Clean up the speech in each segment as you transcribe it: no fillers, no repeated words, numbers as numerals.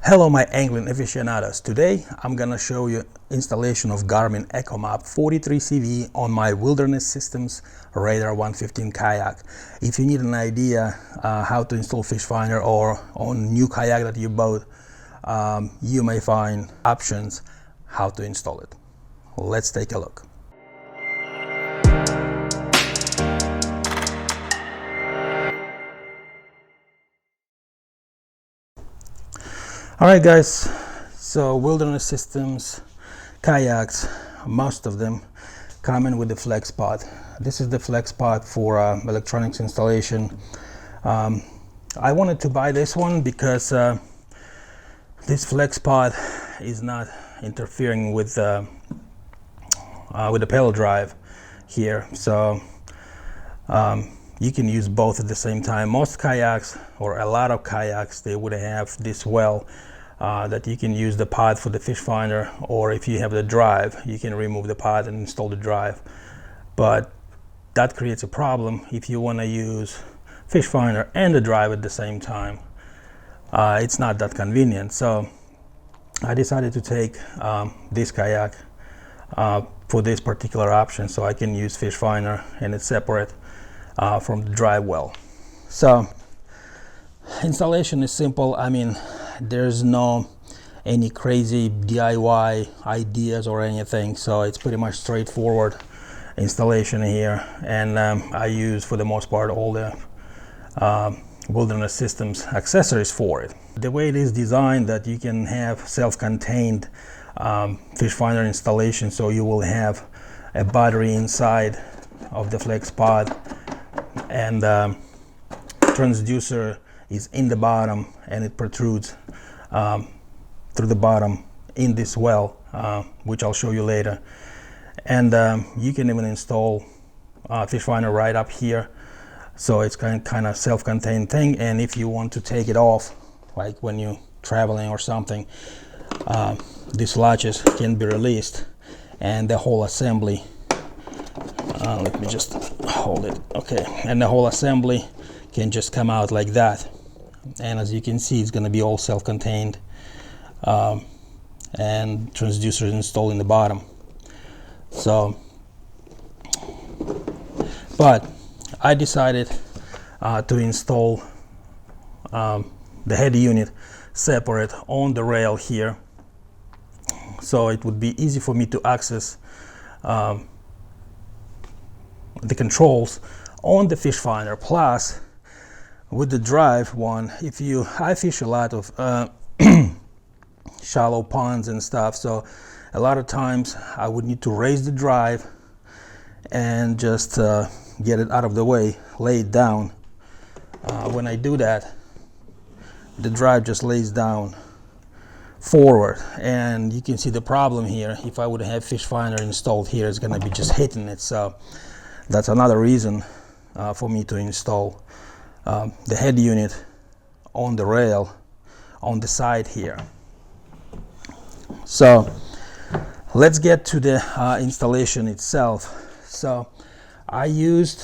Hello my angling aficionados. Today I'm gonna show you installation of Garmin EchoMap 43CV on my Wilderness Systems Radar 115 kayak. If you need an idea how to install Fish Finder or on new kayak that you bought, you may find options how to install it. Let's take a look. Alright guys, so Wilderness Systems kayaks, most of them come in with the flex pod. This is the flex pod for electronics installation. I wanted to buy this one because this flex pod is not interfering with the pedal drive here, so you can use both at the same time. Most kayaks, or a lot of kayaks, they would have this well that you can use the pod for the fish finder, or if you have the drive, you can remove the pod and install the drive. But that creates a problem if you want to use fish finder and the drive at the same time. It's not that convenient. So I decided to take this kayak for this particular option, so I can use fish finder and it's separate from the drive well. So installation is simple. I mean, there's no any crazy DIY ideas or anything, so it's pretty much straightforward installation here. And I use, for the most part, all the Wilderness Systems accessories for it. The way it is designed, that you can have self-contained fish finder installation, so you will have a battery inside of the flex pod, and transducer is in the bottom, and it protrudes through the bottom in this well, which I'll show you later. And you can even install fish finder right up here, so it's kind of self-contained thing. And if you want to take it off, like when you're traveling or something, these latches can be released, and the whole assembly, let me just hold it, okay, and the whole assembly can just come out like that. And as you can see, it's going to be all self-contained, and transducer is installed in the bottom. So, but I decided to install the head unit separate on the rail here, so it would be easy for me to access the controls on the fish finder. Plus, with the drive one, I fish a lot of shallow ponds and stuff, so a lot of times I would need to raise the drive and just get it out of the way, lay it down. When I do that, the drive just lays down forward, and you can see the problem here. If I would have fish finder installed here, it's going to be just hitting it. So that's another reason for me to install the head unit on the rail on the side here. So let's get to the installation itself. So I used,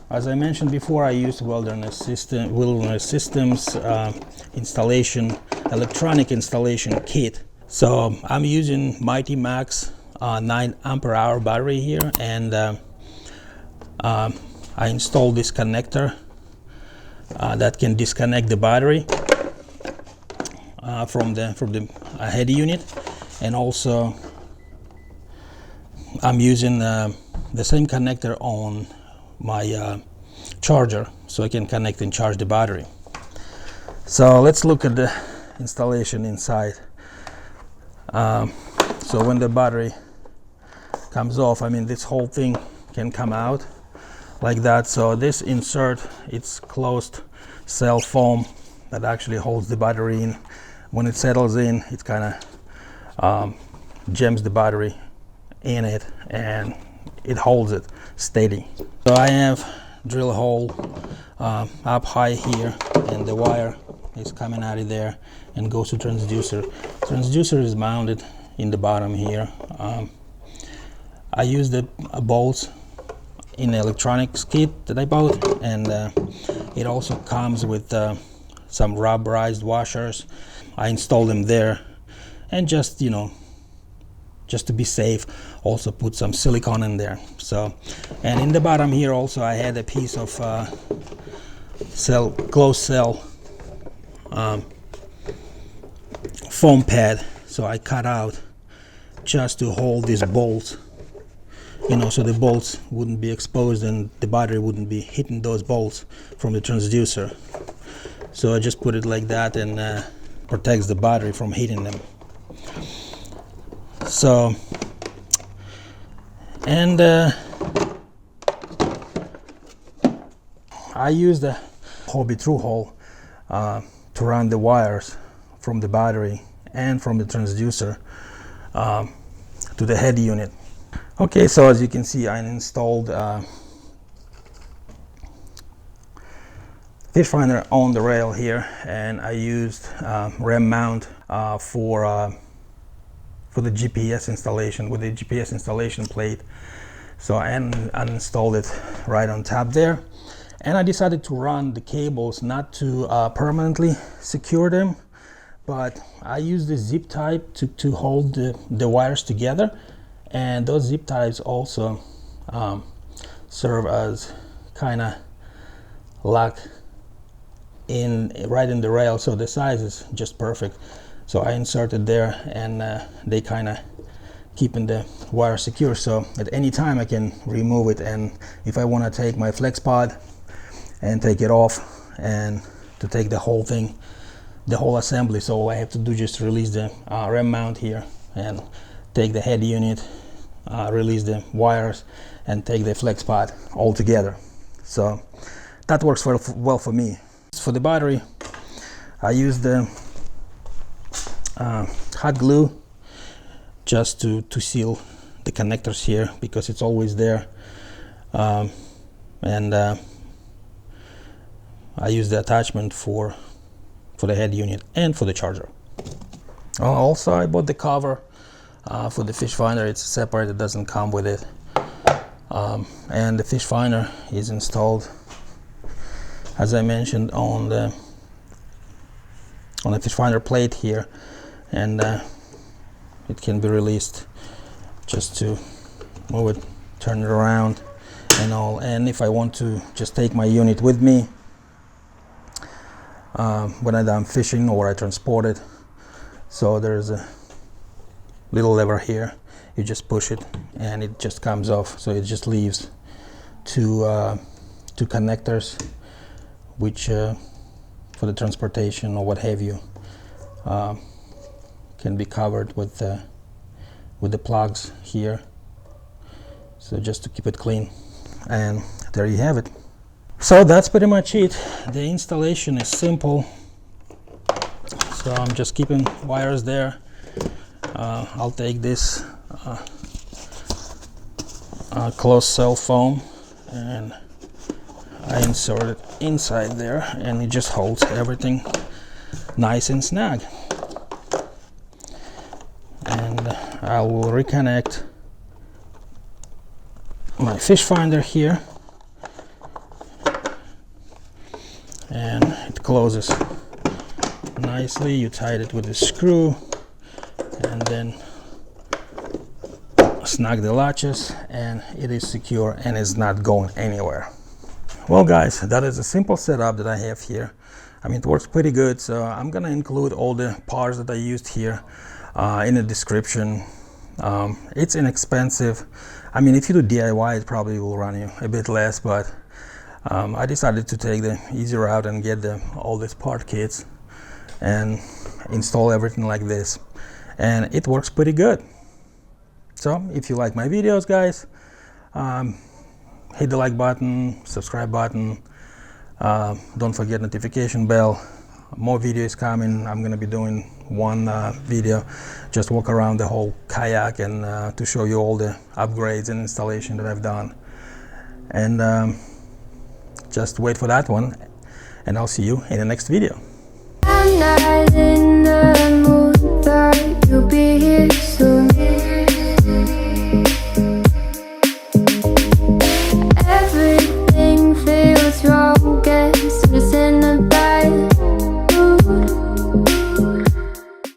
as I mentioned before, I used Wilderness Systems installation, electronic installation kit. So I'm using Mighty Max 9 ampere hour battery here, and I installed this connector that can disconnect the battery from the head unit. And also I'm using the same connector on my charger, so I can connect and charge the battery. So let's look at the installation inside. So when the battery comes off, I mean, this whole thing can come out like that. So this insert, it's closed cell foam that actually holds the battery in. When it settles in, it kind of jams the battery in it, and it holds it steady. So I have drill hole up high here, and the wire is coming out of there and goes to transducer. Transducer is mounted in the bottom here. I use the bolts in the electronics kit that I bought, and it also comes with some rubberized washers. I installed them there, and just, you know, just to be safe, also put some silicone in there. So, and in the bottom here also I had a piece of closed cell foam pad, so I cut out just to hold these bolts, you know, so the bolts wouldn't be exposed and the battery wouldn't be hitting those bolts from the transducer. So I just put it like that, and protects the battery from hitting them. So, and I used a hobby through hole to run the wires from the battery and from the transducer to the head unit. Okay, so as you can see, I installed fish finder on the rail here, and I used rem mount for the GPS installation, with the GPS installation plate. So I uninstalled it right on top there, and I decided to run the cables not to permanently secure them, but I used the zip tie to hold the wires together, and those zip ties also serve as kind of lock right in the rail, so the size is just perfect. So I inserted there, and they kind of keeping the wire secure, so at any time I can remove it, and if I want to take my flex pod and take it off, and to take the whole thing, the whole assembly, so all I have to do is just release the rem mount here and take the head unit, release the wires, and take the flex pod all together. So that works well for me. For the battery, I use the hot glue just to seal the connectors here, because it's always there, and I use the attachment for the head unit and for the charger. Also, I bought the cover for the fish finder. It's separate, it doesn't come with it, and the fish finder is installed, as I mentioned, on the fish finder plate here, and it can be released just to move it, turn it around and all. And if I want to just take my unit with me when I'm fishing or I transport it, so there's a little lever here, you just push it and it just comes off, so it just leaves two connectors, which for the transportation or what have you, can be covered with the plugs here, so just to keep it clean. And there you have it. So that's pretty much it. The installation is simple, so I'm just keeping wires there. I'll take this closed cell foam and I insert it inside there, and it just holds everything nice and snug. And I will reconnect my fish finder here, and it closes nicely. You tied it with a screw and then snug the latches, and it is secure and is not going anywhere. Well guys, that is a simple setup that I have here. I mean, it works pretty good, so I'm gonna include all the parts that I used here in the description. It's inexpensive. I mean, if you do DIY, it probably will run you a bit less, but I decided to take the easy route and get all these part kits and install everything like this, and it works pretty good. So if you like my videos, guys, hit the like button, subscribe button, don't forget notification bell. More videos coming. I'm gonna be doing one video, just walk around the whole kayak, and to show you all the upgrades and installation that I've done. And just wait for that one, and I'll see you in the next video.